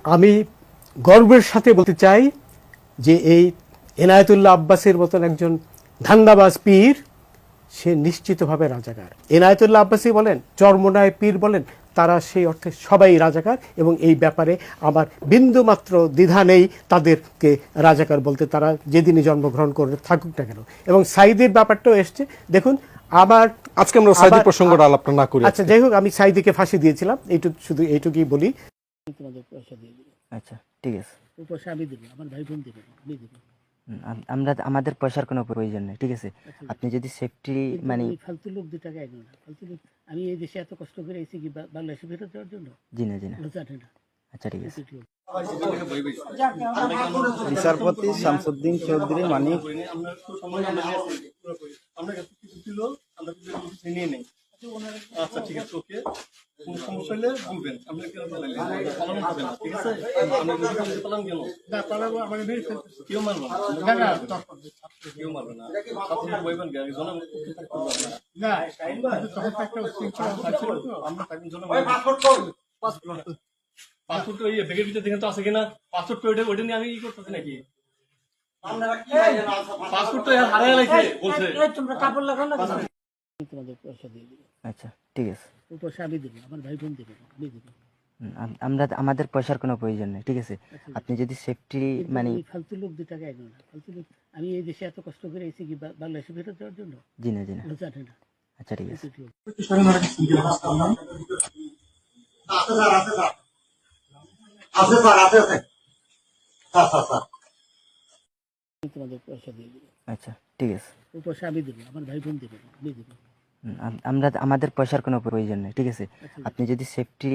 আমি গর্বের সাথে বলতে চাই যে এই এনায়েতুল্লাহ আব্বাসের মতন একজন ধান্দাবাজ পীর সে নিশ্চিতভাবে রাজাকার। এনায়েতুল্লাহ আব্বাসী বলেন, চরমোনায় পীর বলেন, তারা সেই অর্থে সবাই রাজাকার এবং এই ব্যাপারে আমার বিন্দুমাত্র দ্বিধা নেই তাদেরকে রাজাকার বলতে, তারা যেদিনই জন্মগ্রহণ করে থাকুক না কেন। এবং সাইদির ব্যাপারটাও এসছে, দেখুন আমার আজকে আমরা সাইদি প্রসঙ্গটা আলাপটা না করি। আচ্ছা যাই হোক, আমি সাইদিকে ফাঁসি দিয়েছিলাম, শুধু এইটুকুই বলি। তোমাদের পয়সা দিয়ে দেবো। আচ্ছা ঠিক আছে, ওই পয়সা আমি দেবো, আমার ভাই বোন দেবে, আমি দেবো। আমরা আমাদের পয়সার কোনো প্রয়োজন নেই, ঠিক আছে? আপনি যদি সেফটি মানে ফালতু লোক 2 টাকা এগো না, ফালতু লোক। আমি এই দেশে এত কষ্ট করে এসেছি কি বাংলাদেশে ফেরত দেওয়ার জন্য? জি না জি না। জানে না। আচ্ছা ঠিক আছে। বিচারপতি শামসুদ্দিন চৌধুরী মানিক আচ্ছা ঠিক আছে, ওকে। কোন সমস্যা হলে বলবেন, আমরা কেউ পালন হবে না, ঠিক আছে? আমরা পালন কেন না পালাবো, আমাকে মেরে ফেলতে কেউ মারবে না, না কেউ মারবে না। আপনি বলবেন কি আগে জনগণ না তখন একটা শৃঙ্খলা ছিল তো, আমরা তাই জন্য পাসপোর্ট ওই ব্যাগের ভিতরে দেখেন তো আছে কিনা, পাসপোর্ট ওইটা নিয়ে আমি ই করতেছি নাকি? পাসপোর্ট তো হারিয়ে গেছে বলছে। তোমরা কাপড় লাগাও না, তোমাদের পয়সা দিয়ে দেবো। আচ্ছা ঠিক আছে। ওই পয়সা আমি দেবো, আমার ভাই বোন দেবে, আমি দেবো। আমরা আমাদের পয়সার কোনো প্রয়োজন নেই, ঠিক আছে? আপনি যদি সেফটি মানে ফালতু লোক 2 টাকা এগো না, ফালতু লোক। আমি এই দেশে এত কষ্ট করে এসেছি কি বাংলাদেশে ফেরত দেওয়ার জন্য? জি না জি না। জানে না। আচ্ছা ঠিক আছে। তোমাদের পয়সা দিয়ে দেবো। আচ্ছা ঠিক আছে। ওই পয়সা আমি দেবো, আমার ভাই বোন দেবে, আমি দেবো। আমরা আমাদের পয়সার কোনো প্রয়োজন নেই, ঠিক আছে? আপনি যদি সেফটি